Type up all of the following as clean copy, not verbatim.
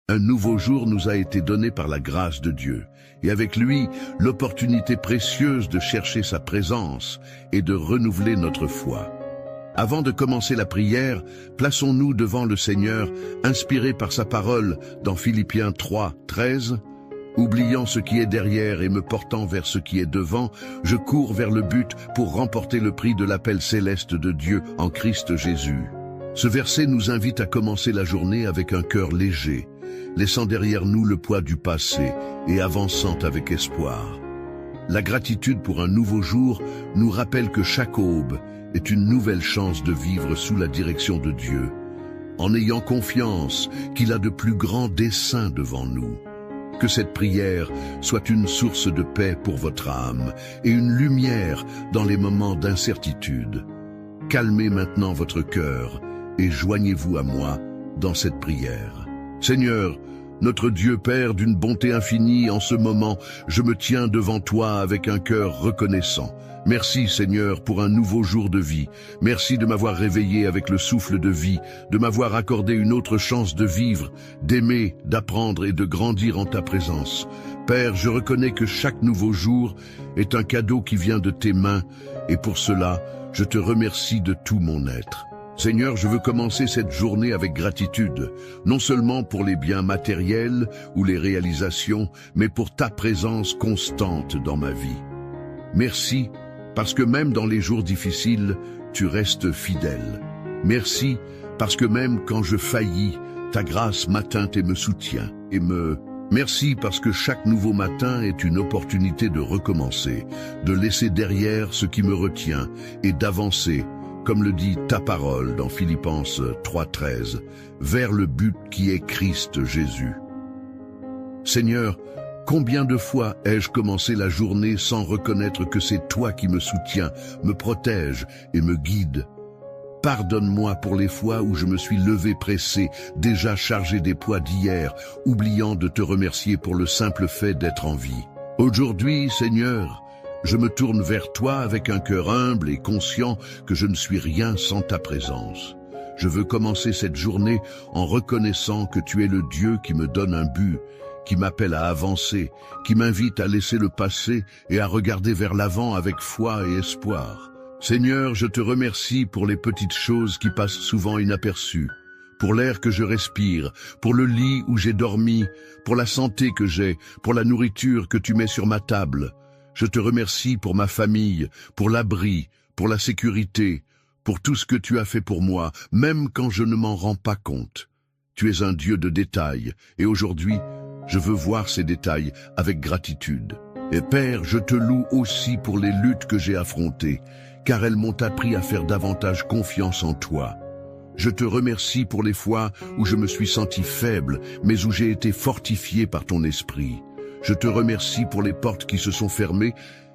Un nouveau jour nous a été donné par la grâce de Dieu, et avec lui, l'opportunité précieuse de chercher sa présence et de renouveler notre foi. Avant de commencer la prière, plaçons-nous devant le Seigneur, inspirés par sa parole dans Philippiens 3, 13. « Oubliant ce qui est derrière et me portant vers ce qui est devant, je cours vers le but pour remporter le prix de l'appel céleste de Dieu en Christ Jésus. » Ce verset nous invite à commencer la journée avec un cœur léger, laissant derrière nous le poids du passé et avançant avec espoir. La gratitude pour un nouveau jour nous rappelle que chaque aube est une nouvelle chance de vivre sous la direction de Dieu, en ayant confiance qu'il a de plus grands desseins devant nous. Que cette prière soit une source de paix pour votre âme et une lumière dans les moments d'incertitude. Calmez maintenant votre cœur et joignez-vous à moi dans cette prière. Seigneur, notre Dieu Père d'une bonté infinie, en ce moment, je me tiens devant toi avec un cœur reconnaissant. Merci Seigneur pour un nouveau jour de vie. Merci de m'avoir réveillé avec le souffle de vie, de m'avoir accordé une autre chance de vivre, d'aimer, d'apprendre et de grandir en ta présence. Père, je reconnais que chaque nouveau jour est un cadeau qui vient de tes mains, et pour cela, je te remercie de tout mon être. Seigneur, je veux commencer cette journée avec gratitude, non seulement pour les biens matériels ou les réalisations, mais pour ta présence constante dans ma vie. Merci, parce que même dans les jours difficiles, tu restes fidèle. Merci, parce que même quand je faillis, ta grâce m'atteint et me soutient. Merci parce que chaque nouveau matin est une opportunité de recommencer, de laisser derrière ce qui me retient et d'avancer, comme le dit ta parole dans Philippiens 3,13, vers le but qui est Christ Jésus. Seigneur, combien de fois ai-je commencé la journée sans reconnaître que c'est toi qui me soutiens, me protège et me guide? Pardonne-moi pour les fois où je me suis levé pressé, déjà chargé des poids d'hier, oubliant de te remercier pour le simple fait d'être en vie. Aujourd'hui, Seigneur, je me tourne vers toi avec un cœur humble et conscient que je ne suis rien sans ta présence. Je veux commencer cette journée en reconnaissant que tu es le Dieu qui me donne un but, qui m'appelle à avancer, qui m'invite à laisser le passé et à regarder vers l'avant avec foi et espoir. Seigneur, je te remercie pour les petites choses qui passent souvent inaperçues, pour l'air que je respire, pour le lit où j'ai dormi, pour la santé que j'ai, pour la nourriture que tu mets sur ma table. Je te remercie pour ma famille, pour l'abri, pour la sécurité, pour tout ce que tu as fait pour moi, même quand je ne m'en rends pas compte. Tu es un Dieu de détails, et aujourd'hui, je veux voir ces détails avec gratitude. Et Père, je te loue aussi pour les luttes que j'ai affrontées, car elles m'ont appris à faire davantage confiance en toi. Je te remercie pour les fois où je me suis senti faible, mais où j'ai été fortifié par ton esprit. Je te remercie pour les portes qui se sont fermées,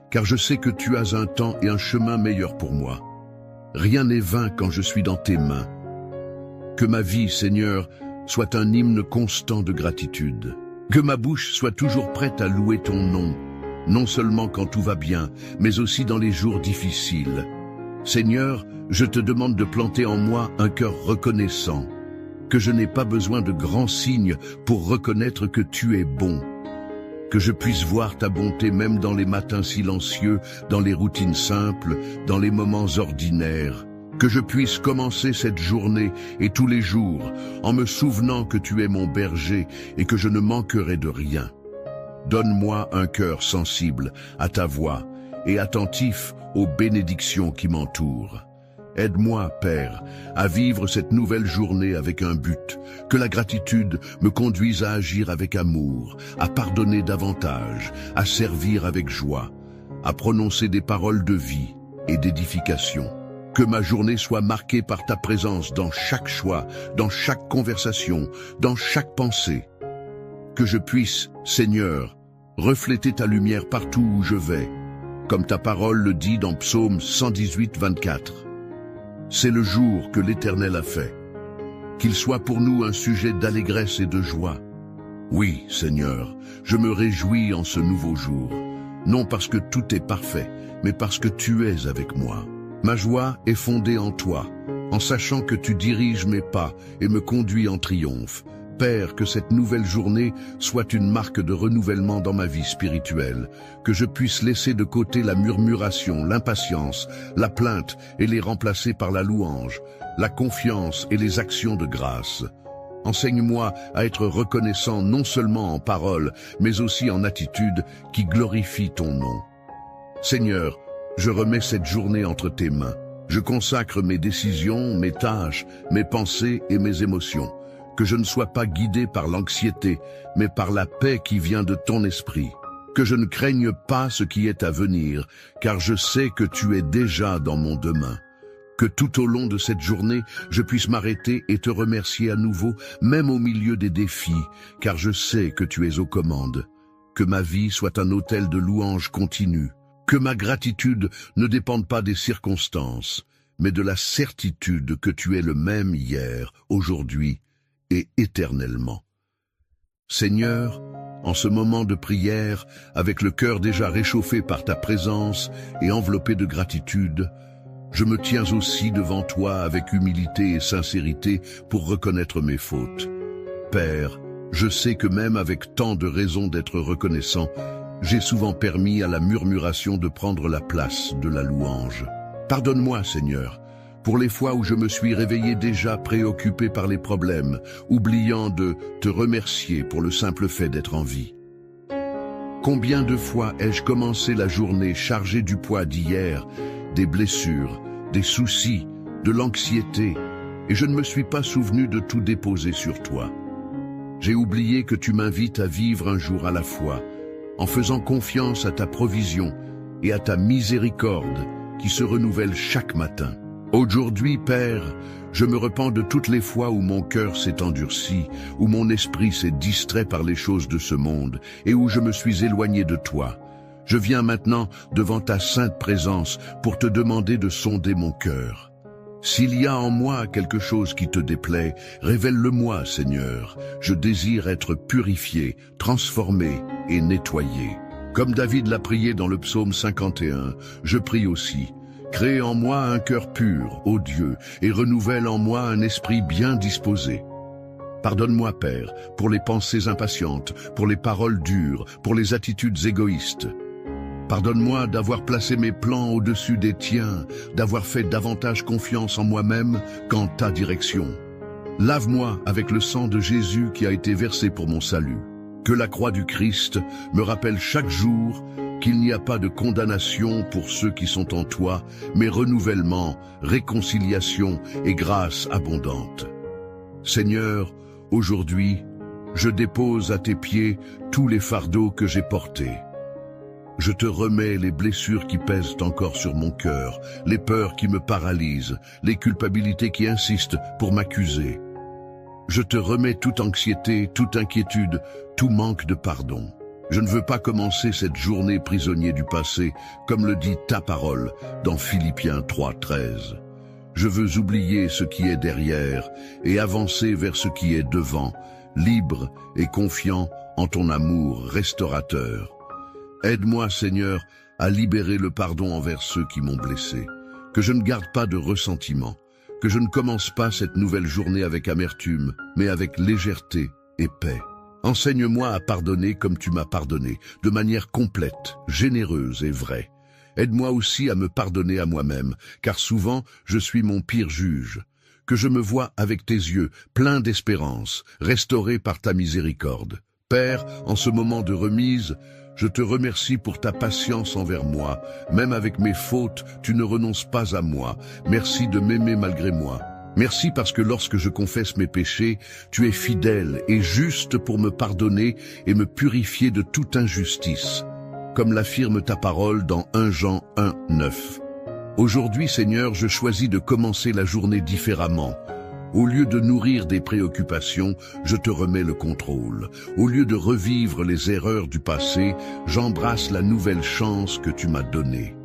car je sais que tu as un temps et un chemin meilleur pour moi. Rien n'est vain quand je suis dans tes mains. Que ma vie, Seigneur, soit un hymne constant de gratitude. Que ma bouche soit toujours prête à louer ton nom, non seulement quand tout va bien, mais aussi dans les jours difficiles. Seigneur, je te demande de planter en moi un cœur reconnaissant, que je n'ai pas besoin de grands signes pour reconnaître que tu es bon. Que je puisse voir ta bonté même dans les matins silencieux, dans les routines simples, dans les moments ordinaires. Que je puisse commencer cette journée et tous les jours en me souvenant que tu es mon berger et que je ne manquerai de rien. Donne-moi un cœur sensible à ta voix et attentif aux bénédictions qui m'entourent. Aide-moi, Père, à vivre cette nouvelle journée avec un but, que la gratitude me conduise à agir avec amour, à pardonner davantage, à servir avec joie, à prononcer des paroles de vie et d'édification. Que ma journée soit marquée par ta présence dans chaque choix, dans chaque conversation, dans chaque pensée. Que je puisse, Seigneur, refléter ta lumière partout où je vais, comme ta parole le dit dans Psaume 118, 24. C'est le jour que l'Éternel a fait. Qu'il soit pour nous un sujet d'allégresse et de joie. Oui, Seigneur, je me réjouis en ce nouveau jour, non parce que tout est parfait, mais parce que tu es avec moi. Ma joie est fondée en toi, en sachant que tu diriges mes pas et me conduis en triomphe. Père, que cette nouvelle journée soit une marque de renouvellement dans ma vie spirituelle, que je puisse laisser de côté la murmuration, l'impatience, la plainte et les remplacer par la louange, la confiance et les actions de grâce. Enseigne-moi à être reconnaissant non seulement en parole, mais aussi en attitude qui glorifie ton nom. Seigneur, je remets cette journée entre tes mains. Je consacre mes décisions, mes tâches, mes pensées et mes émotions. Que je ne sois pas guidé par l'anxiété, mais par la paix qui vient de ton esprit. Que je ne craigne pas ce qui est à venir, car je sais que tu es déjà dans mon demain. Que tout au long de cette journée, je puisse m'arrêter et te remercier à nouveau, même au milieu des défis, car je sais que tu es aux commandes. Que ma vie soit un autel de louanges continue. Que ma gratitude ne dépende pas des circonstances, mais de la certitude que tu es le même hier, aujourd'hui et éternellement. Seigneur, en ce moment de prière, avec le cœur déjà réchauffé par ta présence et enveloppé de gratitude, je me tiens aussi devant toi avec humilité et sincérité pour reconnaître mes fautes. Père, je sais que même avec tant de raisons d'être reconnaissant, j'ai souvent permis à la murmuration de prendre la place de la louange. Pardonne-moi, Seigneur, pour les fois où je me suis réveillé déjà préoccupé par les problèmes, oubliant de te remercier pour le simple fait d'être en vie. Combien de fois ai-je commencé la journée chargée du poids d'hier, des blessures, des soucis, de l'anxiété, et je ne me suis pas souvenu de tout déposer sur toi. J'ai oublié que tu m'invites à vivre un jour à la fois, en faisant confiance à ta provision et à ta miséricorde qui se renouvelle chaque matin. Aujourd'hui, Père, je me repens de toutes les fois où mon cœur s'est endurci, où mon esprit s'est distrait par les choses de ce monde et où je me suis éloigné de toi. Je viens maintenant devant ta sainte présence pour te demander de sonder mon cœur. S'il y a en moi quelque chose qui te déplaît, révèle-le-moi, Seigneur. Je désire être purifié, transformé et nettoyé. Comme David l'a prié dans le psaume 51, je prie aussi. Crée en moi un cœur pur, ô Dieu, et renouvelle en moi un esprit bien disposé. Pardonne-moi, Père, pour les pensées impatientes, pour les paroles dures, pour les attitudes égoïstes. Pardonne-moi d'avoir placé mes plans au-dessus des tiens, d'avoir fait davantage confiance en moi-même qu'en ta direction. Lave-moi avec le sang de Jésus qui a été versé pour mon salut. Que la croix du Christ me rappelle chaque jour qu'il n'y a pas de condamnation pour ceux qui sont en toi, mais renouvellement, réconciliation et grâce abondante. Seigneur, aujourd'hui, je dépose à tes pieds tous les fardeaux que j'ai portés. Je te remets les blessures qui pèsent encore sur mon cœur, les peurs qui me paralysent, les culpabilités qui insistent pour m'accuser. Je te remets toute anxiété, toute inquiétude, tout manque de pardon. Je ne veux pas commencer cette journée prisonnier du passé, comme le dit ta parole dans Philippiens 3:13. Je veux oublier ce qui est derrière et avancer vers ce qui est devant, libre et confiant en ton amour restaurateur. Aide-moi, Seigneur, à libérer le pardon envers ceux qui m'ont blessé, que je ne garde pas de ressentiment, que je ne commence pas cette nouvelle journée avec amertume, mais avec légèreté et paix. Enseigne-moi à pardonner comme tu m'as pardonné, de manière complète, généreuse et vraie. Aide-moi aussi à me pardonner à moi-même, car souvent je suis mon pire juge. Que je me vois avec tes yeux, plein d'espérance, restauré par ta miséricorde. Père, en ce moment de remise, je te remercie pour ta patience envers moi. Même avec mes fautes, tu ne renonces pas à moi. Merci de m'aimer malgré moi. Merci parce que lorsque je confesse mes péchés, tu es fidèle et juste pour me pardonner et me purifier de toute injustice, comme l'affirme ta parole dans 1 Jean 1:9. Aujourd'hui, Seigneur, je choisis de commencer la journée différemment. Au lieu de nourrir des préoccupations, je te remets le contrôle. Au lieu de revivre les erreurs du passé, j'embrasse la nouvelle chance que tu m'as donnée.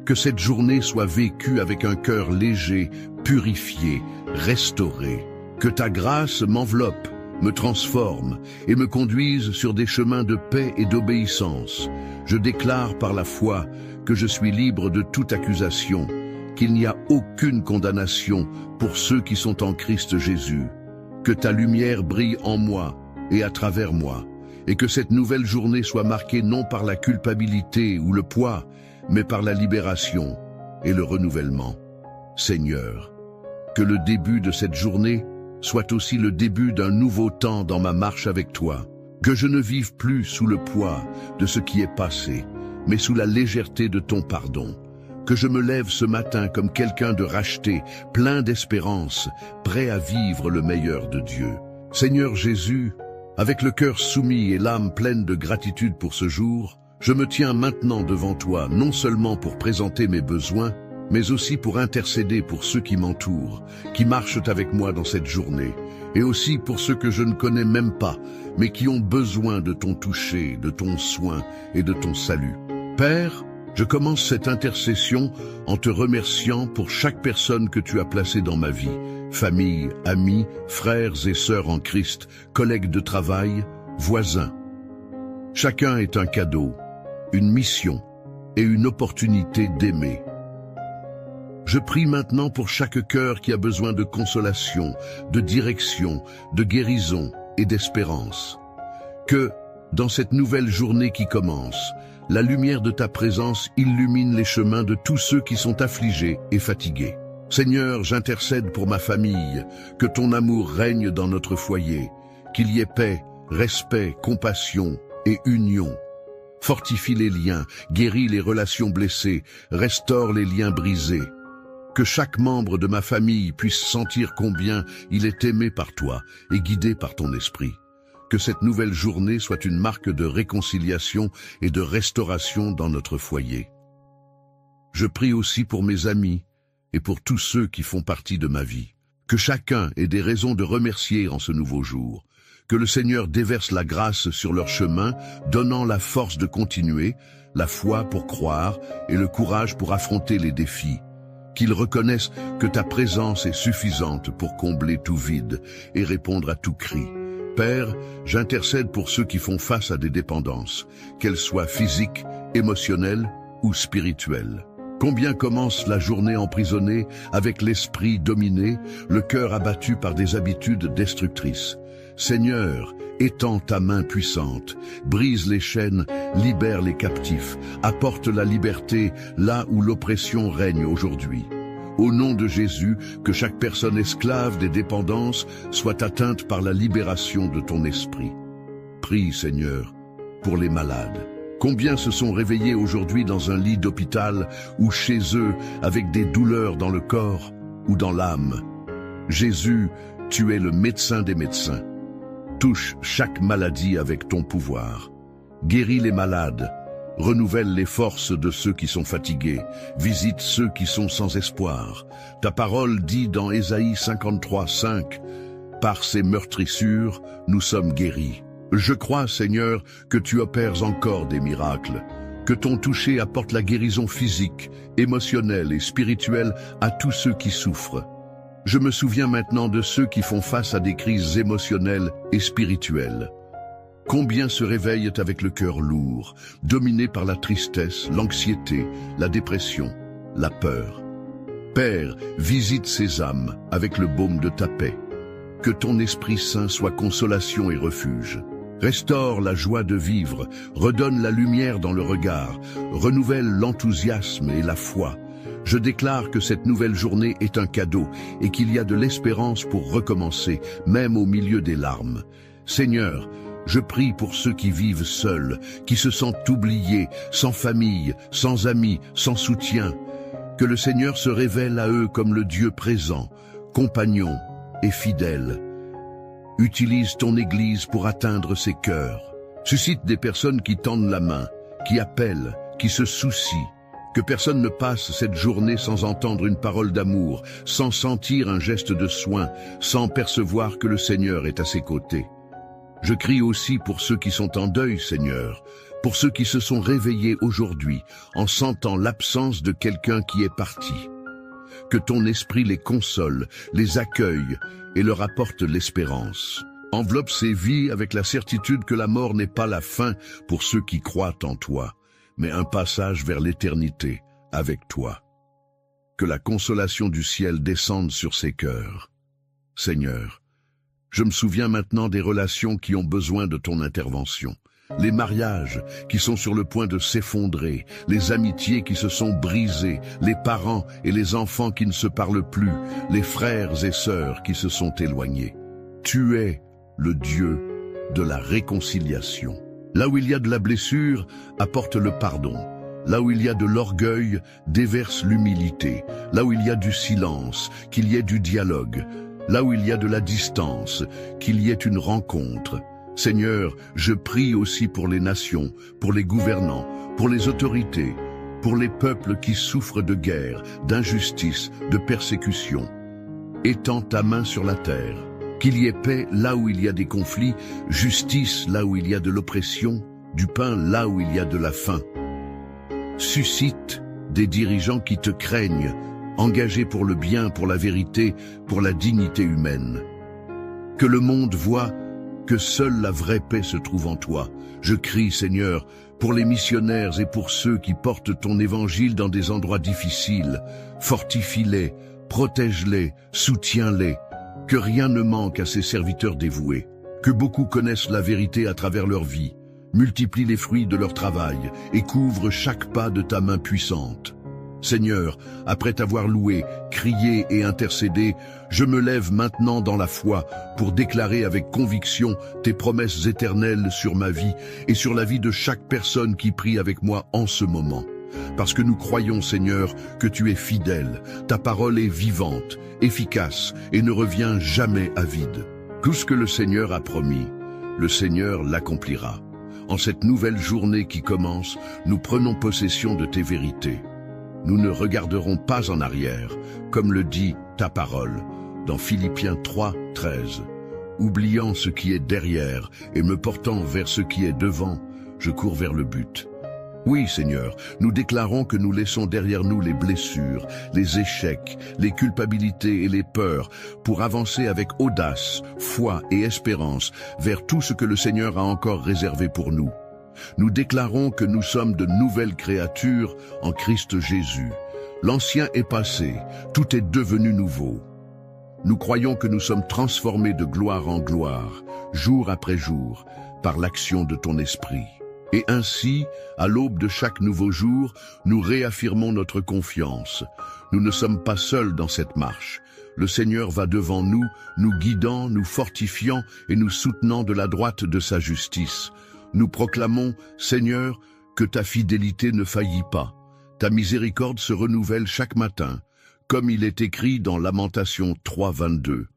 Que cette journée soit vécue avec un cœur léger, purifié, restauré. Que ta grâce m'enveloppe, me transforme et me conduise sur des chemins de paix et d'obéissance. Je déclare par la foi que je suis libre de toute accusation, qu'il n'y a aucune condamnation pour ceux qui sont en Christ Jésus, Que ta lumière brille en moi et à travers moi, et que cette nouvelle journée soit marquée non par la culpabilité ou le poids, mais par la libération et le renouvellement. Seigneur, que le début de cette journée soit aussi le début d'un nouveau temps dans ma marche avec toi, que je ne vive plus sous le poids de ce qui est passé, mais sous la légèreté de ton pardon. Que je me lève ce matin comme quelqu'un de racheté, plein d'espérance, prêt à vivre le meilleur de Dieu. Seigneur Jésus, avec le cœur soumis et l'âme pleine de gratitude pour ce jour, je me tiens maintenant devant toi, non seulement pour présenter mes besoins, mais aussi pour intercéder pour ceux qui m'entourent, qui marchent avec moi dans cette journée, et aussi pour ceux que je ne connais même pas, mais qui ont besoin de ton toucher, de ton soin et de ton salut. Père, je commence cette intercession en te remerciant pour chaque personne que tu as placée dans ma vie, famille, amis, frères et sœurs en Christ, collègues de travail, voisins. Chacun est un cadeau, une mission et une opportunité d'aimer. Je prie maintenant pour chaque cœur qui a besoin de consolation, de direction, de guérison et d'espérance. Que, dans cette nouvelle journée qui commence, la lumière de ta présence illumine les chemins de tous ceux qui sont affligés et fatigués. Seigneur, j'intercède pour ma famille, que ton amour règne dans notre foyer, qu'il y ait paix, respect, compassion et union. Fortifie les liens, guéris les relations blessées, restaure les liens brisés. Que chaque membre de ma famille puisse sentir combien il est aimé par toi et guidé par ton esprit. Que cette nouvelle journée soit une marque de réconciliation et de restauration dans notre foyer. Je prie aussi pour mes amis et pour tous ceux qui font partie de ma vie. Que chacun ait des raisons de remercier en ce nouveau jour. Que le Seigneur déverse la grâce sur leur chemin, donnant la force de continuer, la foi pour croire et le courage pour affronter les défis. Qu'ils reconnaissent que ta présence est suffisante pour combler tout vide et répondre à tout cri. Père, j'intercède pour ceux qui font face à des dépendances, qu'elles soient physiques, émotionnelles ou spirituelles. Combien commence la journée emprisonnée, avec l'esprit dominé, le cœur abattu par des habitudes destructrices. Seigneur, étends ta main puissante, brise les chaînes, libère les captifs, apporte la liberté là où l'oppression règne aujourd'hui. Au nom de Jésus, que chaque personne esclave des dépendances soit atteinte par la libération de ton esprit. Prie, Seigneur, pour les malades. Combien se sont réveillés aujourd'hui dans un lit d'hôpital ou chez eux avec des douleurs dans le corps ou dans l'âme. Jésus, tu es le médecin des médecins. Touche chaque maladie avec ton pouvoir. Guéris les malades. Renouvelle les forces de ceux qui sont fatigués. Visite ceux qui sont sans espoir. Ta parole dit dans Ésaïe 53, 5, « Par ces meurtrissures, nous sommes guéris. » Je crois, Seigneur, que tu opères encore des miracles, que ton toucher apporte la guérison physique, émotionnelle et spirituelle à tous ceux qui souffrent. Je me souviens maintenant de ceux qui font face à des crises émotionnelles et spirituelles. Combien se réveillent avec le cœur lourd, dominé par la tristesse, l'anxiété, la dépression, la peur. Père, visite ces âmes avec le baume de ta paix. Que ton Esprit Saint soit consolation et refuge. Restaure la joie de vivre, redonne la lumière dans le regard, renouvelle l'enthousiasme et la foi. Je déclare que cette nouvelle journée est un cadeau et qu'il y a de l'espérance pour recommencer, même au milieu des larmes. Seigneur, je prie pour ceux qui vivent seuls, qui se sentent oubliés, sans famille, sans amis, sans soutien. Que le Seigneur se révèle à eux comme le Dieu présent, compagnon et fidèle. Utilise ton Église pour atteindre ces cœurs. Suscite des personnes qui tendent la main, qui appellent, qui se soucient. Que personne ne passe cette journée sans entendre une parole d'amour, sans sentir un geste de soin, sans percevoir que le Seigneur est à ses côtés. Je crie aussi pour ceux qui sont en deuil, Seigneur, pour ceux qui se sont réveillés aujourd'hui en sentant l'absence de quelqu'un qui est parti. Que ton esprit les console, les accueille et leur apporte l'espérance. Enveloppe ces vies avec la certitude que la mort n'est pas la fin pour ceux qui croient en toi, mais un passage vers l'éternité avec toi. Que la consolation du ciel descende sur ces cœurs. Seigneur, Je me souviens maintenant des relations qui ont besoin de ton intervention. Les mariages qui sont sur le point de s'effondrer, les amitiés qui se sont brisées, les parents et les enfants qui ne se parlent plus, les frères et sœurs qui se sont éloignés. Tu es le Dieu de la réconciliation. Là où il y a de la blessure, apporte le pardon. Là où il y a de l'orgueil, déverse l'humilité. Là où il y a du silence, qu'il y ait du dialogue. Là où il y a de la distance, qu'il y ait une rencontre. Seigneur, je prie aussi pour les nations, pour les gouvernants, pour les autorités, pour les peuples qui souffrent de guerre, d'injustice, de persécution. Étends ta main sur la terre. Qu'il y ait paix là où il y a des conflits, justice là où il y a de l'oppression, du pain là où il y a de la faim. Suscite des dirigeants qui te craignent, engagés pour le bien, pour la vérité, pour la dignité humaine. Que le monde voie que seule la vraie paix se trouve en toi. Je crie, Seigneur, pour les missionnaires et pour ceux qui portent ton évangile dans des endroits difficiles. Fortifie-les, protège-les, soutiens-les. Que rien ne manque à ces serviteurs dévoués. Que beaucoup connaissent la vérité à travers leur vie. Multiplie les fruits de leur travail et couvre chaque pas de ta main puissante. Seigneur, après t'avoir loué, crié et intercédé, je me lève maintenant dans la foi pour déclarer avec conviction tes promesses éternelles sur ma vie et sur la vie de chaque personne qui prie avec moi en ce moment. Parce que nous croyons, Seigneur, que tu es fidèle, ta parole est vivante, efficace et ne revient jamais à vide. Tout ce que le Seigneur a promis, le Seigneur l'accomplira. En cette nouvelle journée qui commence, nous prenons possession de tes vérités. Nous ne regarderons pas en arrière, comme le dit ta parole, dans Philippiens 3, 13. Oubliant ce qui est derrière et me portant vers ce qui est devant, je cours vers le but. Oui, Seigneur, nous déclarons que nous laissons derrière nous les blessures, les échecs, les culpabilités et les peurs pour avancer avec audace, foi et espérance vers tout ce que le Seigneur a encore réservé pour nous. Nous déclarons que nous sommes de nouvelles créatures en Christ Jésus. L'ancien est passé, tout est devenu nouveau. Nous croyons que nous sommes transformés de gloire en gloire, jour après jour, par l'action de ton esprit. Et ainsi, à l'aube de chaque nouveau jour, nous réaffirmons notre confiance. Nous ne sommes pas seuls dans cette marche. Le Seigneur va devant nous, nous guidant, nous fortifiant et nous soutenant de la droite de sa justice. Nous proclamons, Seigneur, que ta fidélité ne faillit pas. Ta miséricorde se renouvelle chaque matin, comme il est écrit dans Lamentations 3, 22.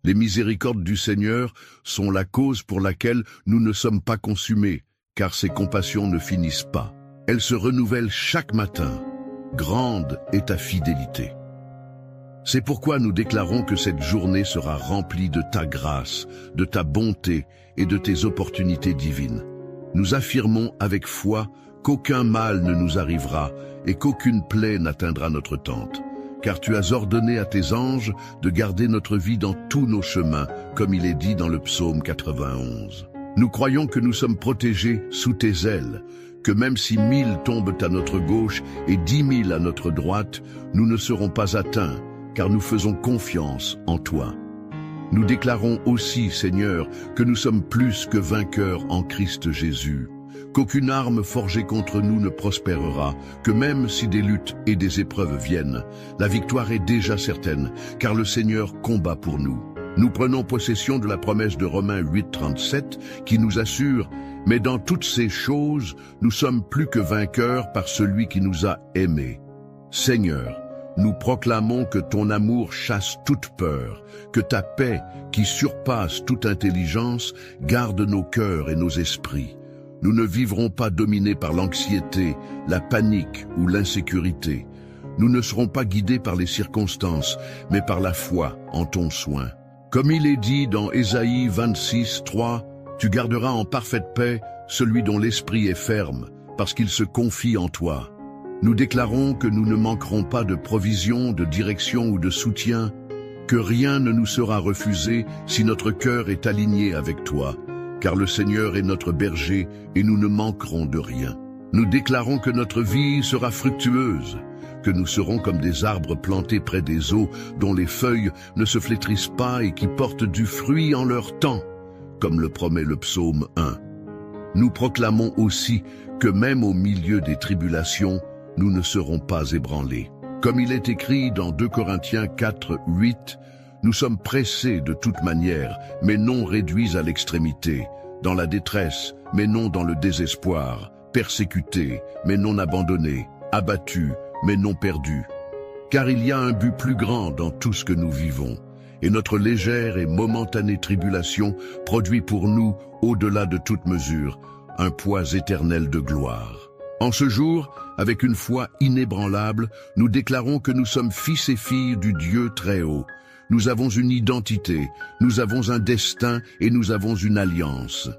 Les miséricordes du Seigneur sont la cause pour laquelle nous ne sommes pas consumés, car ses compassions ne finissent pas. Elles se renouvellent chaque matin. Grande est ta fidélité. C'est pourquoi nous déclarons que cette journée sera remplie de ta grâce, de ta bonté et de tes opportunités divines. Nous affirmons avec foi qu'aucun mal ne nous arrivera et qu'aucune plaie n'atteindra notre tente. Car tu as ordonné à tes anges de garder notre vie dans tous nos chemins, comme il est dit dans le psaume 91. Nous croyons que nous sommes protégés sous tes ailes, que même si 1000 tombent à notre gauche et 10 000 à notre droite, nous ne serons pas atteints, car nous faisons confiance en toi. Nous déclarons aussi, Seigneur, que nous sommes plus que vainqueurs en Christ Jésus, qu'aucune arme forgée contre nous ne prospérera, que même si des luttes et des épreuves viennent, la victoire est déjà certaine, car le Seigneur combat pour nous. Nous prenons possession de la promesse de Romains 8, 37, qui nous assure « Mais dans toutes ces choses, nous sommes plus que vainqueurs par celui qui nous a aimés. » Seigneur, nous proclamons que ton amour chasse toute peur, que ta paix, qui surpasse toute intelligence, garde nos cœurs et nos esprits. Nous ne vivrons pas dominés par l'anxiété, la panique ou l'insécurité. Nous ne serons pas guidés par les circonstances, mais par la foi en ton soin. Comme il est dit dans Ésaïe 26, 3, « Tu garderas en parfaite paix celui dont l'esprit est ferme, parce qu'il se confie en toi. » Nous déclarons que nous ne manquerons pas de provision, de direction ou de soutien, que rien ne nous sera refusé si notre cœur est aligné avec toi, car le Seigneur est notre berger et nous ne manquerons de rien. Nous déclarons que notre vie sera fructueuse, que nous serons comme des arbres plantés près des eaux, dont les feuilles ne se flétrissent pas et qui portent du fruit en leur temps, comme le promet le psaume 1. Nous proclamons aussi que même au milieu des tribulations, nous ne serons pas ébranlés. Comme il est écrit dans 2 Corinthiens 4, 8, nous sommes pressés de toute manière, mais non réduits à l'extrémité, dans la détresse, mais non dans le désespoir, persécutés, mais non abandonnés, abattus, mais non perdus. Car il y a un but plus grand dans tout ce que nous vivons, et notre légère et momentanée tribulation produit pour nous, au-delà de toute mesure, un poids éternel de gloire. En ce jour, avec une foi inébranlable, nous déclarons que nous sommes fils et filles du Dieu très haut. Nous avons une identité, nous avons un destin et nous avons une alliance.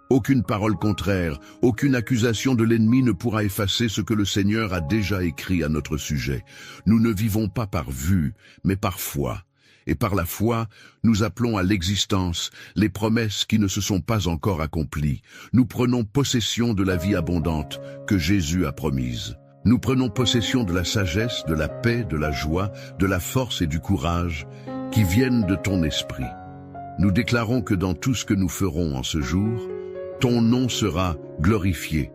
Aucune parole contraire, aucune accusation de l'ennemi ne pourra effacer ce que le Seigneur a déjà écrit à notre sujet. Nous ne vivons pas par vue, mais par foi. Et par la foi, nous appelons à l'existence les promesses qui ne se sont pas encore accomplies. Nous prenons possession de la vie abondante que Jésus a promise. Nous prenons possession de la sagesse, de la paix, de la joie, de la force et du courage qui viennent de ton esprit. Nous déclarons que dans tout ce que nous ferons en ce jour, ton nom sera glorifié,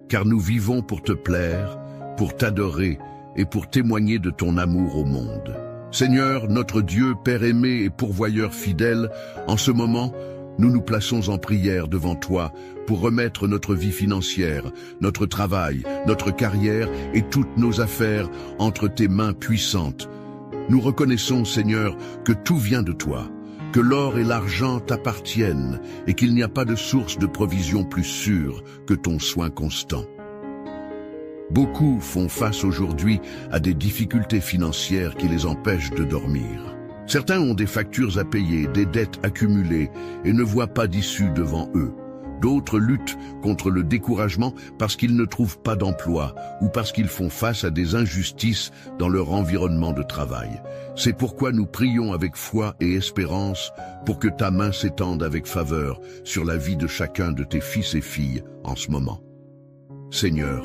car nous vivons pour te plaire, pour t'adorer et pour témoigner de ton amour au monde. Seigneur, notre Dieu, Père aimé et pourvoyeur fidèle, en ce moment, nous nous plaçons en prière devant toi pour remettre notre vie financière, notre travail, notre carrière et toutes nos affaires entre tes mains puissantes. Nous reconnaissons, Seigneur, que tout vient de toi, que l'or et l'argent t'appartiennent et qu'il n'y a pas de source de provision plus sûre que ton soin constant. Beaucoup font face aujourd'hui à des difficultés financières qui les empêchent de dormir. Certains ont des factures à payer, des dettes accumulées et ne voient pas d'issue devant eux. D'autres luttent contre le découragement parce qu'ils ne trouvent pas d'emploi ou parce qu'ils font face à des injustices dans leur environnement de travail. C'est pourquoi nous prions avec foi et espérance pour que ta main s'étende avec faveur sur la vie de chacun de tes fils et filles en ce moment. Seigneur,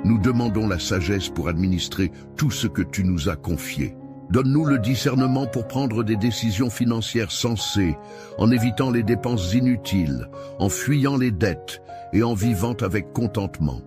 nous demandons la sagesse pour administrer tout ce que tu nous as confié. Donne-nous le discernement pour prendre des décisions financières sensées, en évitant les dépenses inutiles, en fuyant les dettes et en vivant avec contentement.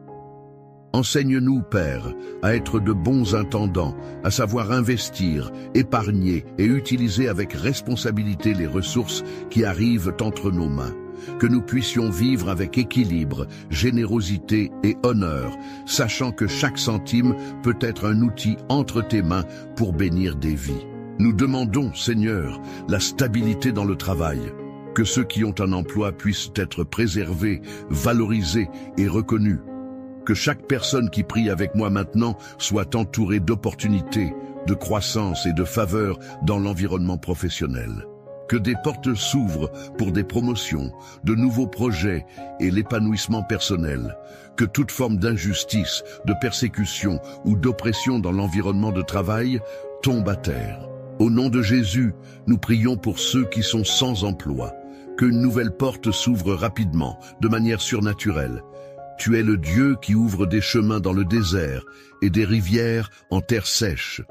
Enseigne-nous, Père, à être de bons intendants, à savoir investir, épargner et utiliser avec responsabilité les ressources qui arrivent entre nos mains. Que nous puissions vivre avec équilibre, générosité et honneur, sachant que chaque centime peut être un outil entre tes mains pour bénir des vies. Nous demandons, Seigneur, la stabilité dans le travail, que ceux qui ont un emploi puissent être préservés, valorisés et reconnus. Que chaque personne qui prie avec moi maintenant soit entourée d'opportunités, de croissance et de faveur dans l'environnement professionnel. Que des portes s'ouvrent pour des promotions, de nouveaux projets et l'épanouissement personnel. Que toute forme d'injustice, de persécution ou d'oppression dans l'environnement de travail tombe à terre. Au nom de Jésus, nous prions pour ceux qui sont sans emploi. Qu'une nouvelle porte s'ouvre rapidement, de manière surnaturelle. Tu es le Dieu qui ouvre des chemins dans le désert et des rivières en terre sèche.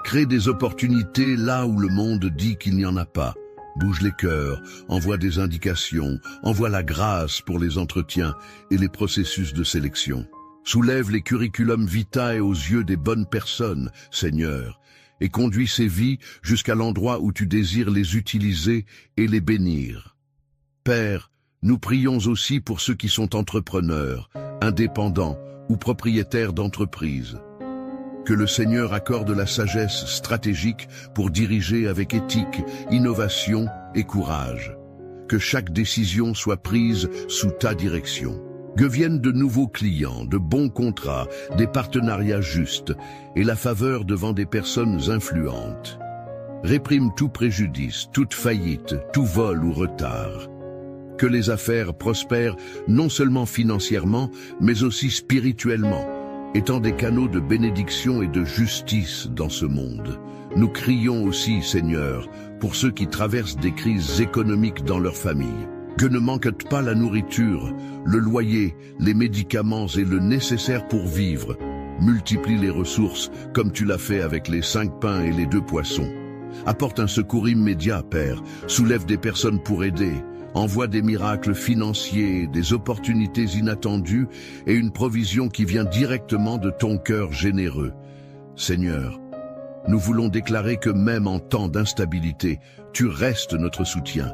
Crée des opportunités là où le monde dit qu'il n'y en a pas. Bouge les cœurs, envoie des indications, envoie la grâce pour les entretiens et les processus de sélection. Soulève les curriculum vitae aux yeux des bonnes personnes, Seigneur, et conduis ces vies jusqu'à l'endroit où tu désires les utiliser et les bénir. Père, nous prions aussi pour ceux qui sont entrepreneurs, indépendants ou propriétaires d'entreprises. Que le Seigneur accorde la sagesse stratégique pour diriger avec éthique, innovation et courage. Que chaque décision soit prise sous ta direction. Que viennent de nouveaux clients, de bons contrats, des partenariats justes et la faveur devant des personnes influentes. Réprime tout préjudice, toute faillite, tout vol ou retard. Que les affaires prospèrent non seulement financièrement, mais aussi spirituellement, étant des canaux de bénédiction et de justice dans ce monde. Nous crions aussi, Seigneur, pour ceux qui traversent des crises économiques dans leur famille. Que ne manquent pas la nourriture, le loyer, les médicaments et le nécessaire pour vivre, multiplie les ressources comme tu l'as fait avec les 5 pains et les 2 poissons. Apporte un secours immédiat, Père, soulève des personnes pour aider, envoie des miracles financiers, des opportunités inattendues et une provision qui vient directement de ton cœur généreux. Seigneur, nous voulons déclarer que même en temps d'instabilité, tu restes notre soutien.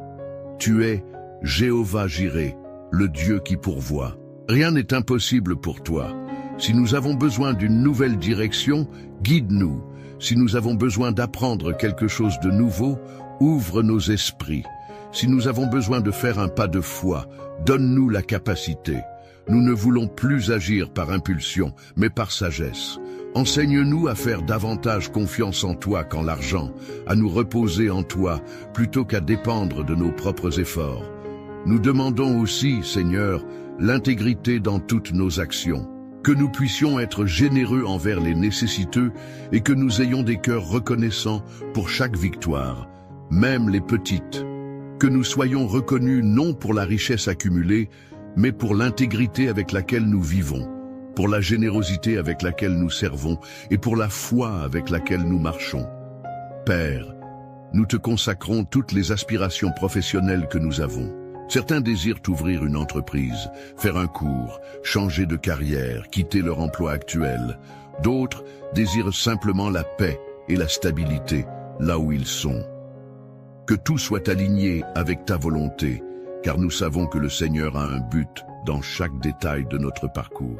Tu es Jéhovah Jireh, le Dieu qui pourvoit. Rien n'est impossible pour toi. Si nous avons besoin d'une nouvelle direction, guide-nous. Si nous avons besoin d'apprendre quelque chose de nouveau, ouvre nos esprits. Si nous avons besoin de faire un pas de foi, donne-nous la capacité. Nous ne voulons plus agir par impulsion, mais par sagesse. Enseigne-nous à faire davantage confiance en toi qu'en l'argent, à nous reposer en toi plutôt qu'à dépendre de nos propres efforts. Nous demandons aussi, Seigneur, l'intégrité dans toutes nos actions. Que nous puissions être généreux envers les nécessiteux et que nous ayons des cœurs reconnaissants pour chaque victoire, même les petites. Que nous soyons reconnus non pour la richesse accumulée, mais pour l'intégrité avec laquelle nous vivons, pour la générosité avec laquelle nous servons et pour la foi avec laquelle nous marchons. Père, nous te consacrons toutes les aspirations professionnelles que nous avons. Certains désirent ouvrir une entreprise, faire un cours, changer de carrière, quitter leur emploi actuel. D'autres désirent simplement la paix et la stabilité là où ils sont. Que tout soit aligné avec ta volonté, car nous savons que le Seigneur a un but dans chaque détail de notre parcours.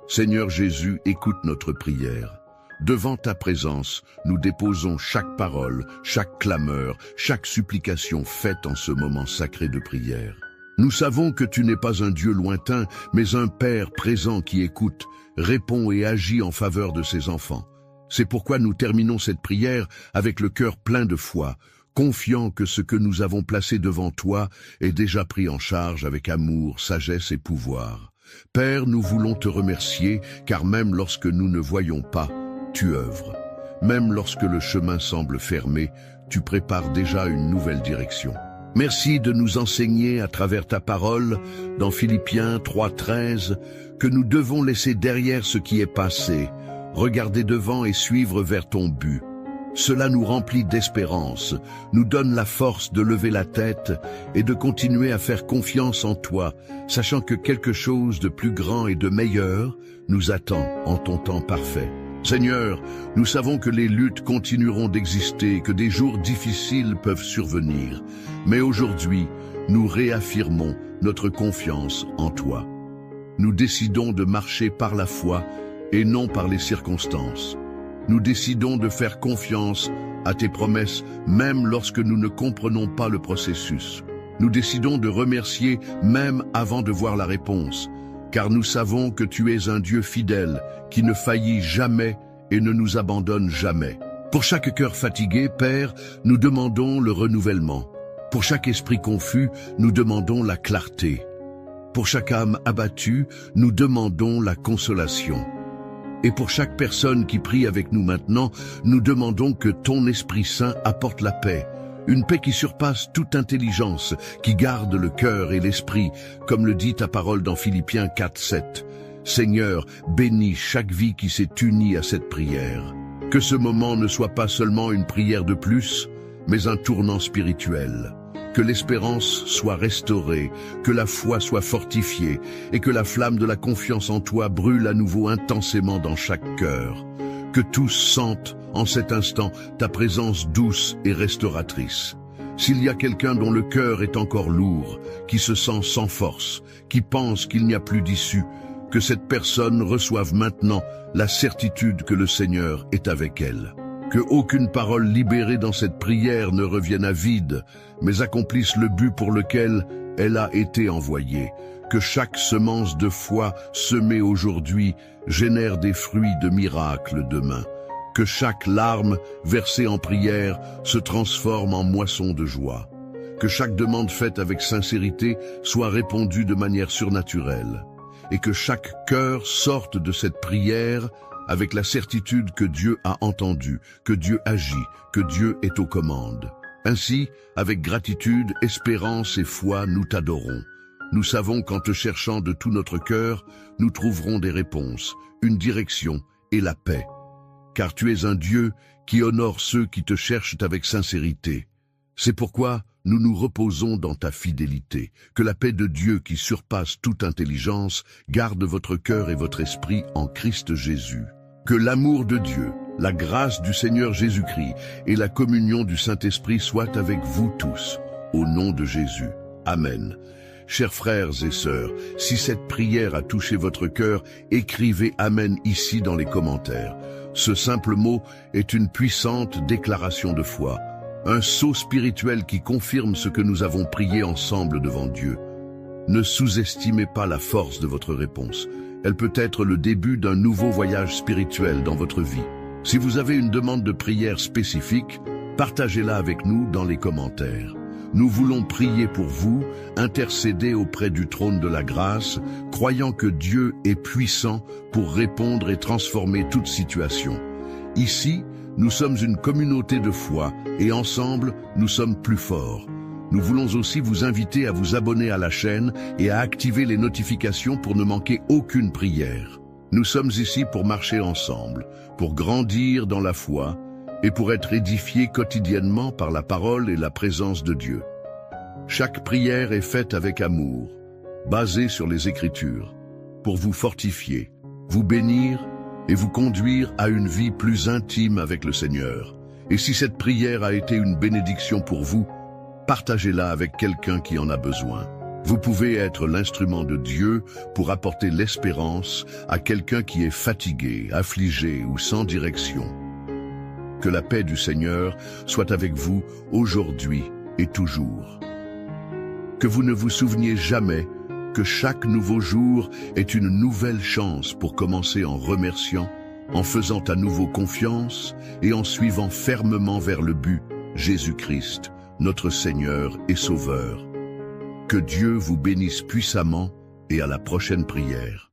Seigneur Jésus, écoute notre prière. Devant ta présence, nous déposons chaque parole, chaque clameur, chaque supplication faite en ce moment sacré de prière. Nous savons que tu n'es pas un Dieu lointain, mais un Père présent qui écoute, répond et agit en faveur de ses enfants. C'est pourquoi nous terminons cette prière avec le cœur plein de foi, confiant que ce que nous avons placé devant toi est déjà pris en charge avec amour, sagesse et pouvoir. Père, nous voulons te remercier, car même lorsque nous ne voyons pas, tu œuvres. Même lorsque le chemin semble fermé, tu prépares déjà une nouvelle direction. Merci de nous enseigner à travers ta parole, dans Philippiens 3:13, que nous devons laisser derrière ce qui est passé, regarder devant et suivre vers ton but. Cela nous remplit d'espérance, nous donne la force de lever la tête et de continuer à faire confiance en toi, sachant que quelque chose de plus grand et de meilleur nous attend en ton temps parfait. Seigneur, nous savons que les luttes continueront d'exister, que des jours difficiles peuvent survenir. Mais aujourd'hui, nous réaffirmons notre confiance en toi. Nous décidons de marcher par la foi et non par les circonstances. Nous décidons de faire confiance à tes promesses, même lorsque nous ne comprenons pas le processus. Nous décidons de remercier même avant de voir la réponse, car nous savons que tu es un Dieu fidèle, qui ne faillit jamais et ne nous abandonne jamais. Pour chaque cœur fatigué, Père, nous demandons le renouvellement. Pour chaque esprit confus, nous demandons la clarté. Pour chaque âme abattue, nous demandons la consolation. Et pour chaque personne qui prie avec nous maintenant, nous demandons que ton Esprit Saint apporte la paix, une paix qui surpasse toute intelligence, qui garde le cœur et l'esprit, comme le dit ta parole dans Philippiens 4:7. Seigneur, bénis chaque vie qui s'est unie à cette prière. Que ce moment ne soit pas seulement une prière de plus, mais un tournant spirituel. Que l'espérance soit restaurée, que la foi soit fortifiée et que la flamme de la confiance en toi brûle à nouveau intensément dans chaque cœur. Que tous sentent en cet instant ta présence douce et restauratrice. S'il y a quelqu'un dont le cœur est encore lourd, qui se sent sans force, qui pense qu'il n'y a plus d'issue, que cette personne reçoive maintenant la certitude que le Seigneur est avec elle. Que aucune parole libérée dans cette prière ne revienne à vide, mais accomplisse le but pour lequel elle a été envoyée. Que chaque semence de foi semée aujourd'hui génère des fruits de miracles demain. Que chaque larme versée en prière se transforme en moisson de joie. Que chaque demande faite avec sincérité soit répondue de manière surnaturelle. Et que chaque cœur sorte de cette prière avec la certitude que Dieu a entendu, que Dieu agit, que Dieu est aux commandes. Ainsi, avec gratitude, espérance et foi, nous t'adorons. Nous savons qu'en te cherchant de tout notre cœur, nous trouverons des réponses, une direction et la paix. Car tu es un Dieu qui honore ceux qui te cherchent avec sincérité. C'est pourquoi nous nous reposons dans ta fidélité. Que la paix de Dieu qui surpasse toute intelligence garde votre cœur et votre esprit en Christ Jésus. Que l'amour de Dieu, la grâce du Seigneur Jésus-Christ et la communion du Saint-Esprit soient avec vous tous. Au nom de Jésus. Amen. Chers frères et sœurs, si cette prière a touché votre cœur, écrivez Amen ici dans les commentaires. Ce simple mot est une puissante déclaration de foi, un sceau spirituel qui confirme ce que nous avons prié ensemble devant Dieu. Ne sous-estimez pas la force de votre réponse. Elle peut être le début d'un nouveau voyage spirituel dans votre vie. Si vous avez une demande de prière spécifique, partagez-la avec nous dans les commentaires. Nous voulons prier pour vous, intercéder auprès du trône de la grâce, croyant que Dieu est puissant pour répondre et transformer toute situation. Ici, nous sommes une communauté de foi et ensemble, nous sommes plus forts. Nous voulons aussi vous inviter à vous abonner à la chaîne et à activer les notifications pour ne manquer aucune prière. Nous sommes ici pour marcher ensemble, pour grandir dans la foi et pour être édifiés quotidiennement par la parole et la présence de Dieu. Chaque prière est faite avec amour, basée sur les Écritures, pour vous fortifier, vous bénir et vous conduire à une vie plus intime avec le Seigneur. Et si cette prière a été une bénédiction pour vous, partagez-la avec quelqu'un qui en a besoin. Vous pouvez être l'instrument de Dieu pour apporter l'espérance à quelqu'un qui est fatigué, affligé ou sans direction. Que la paix du Seigneur soit avec vous aujourd'hui et toujours. Que vous ne vous souveniez jamais que chaque nouveau jour est une nouvelle chance pour commencer en remerciant, en faisant à nouveau confiance et en suivant fermement vers le but, Jésus-Christ, notre Seigneur et Sauveur. Que Dieu vous bénisse puissamment et à la prochaine prière.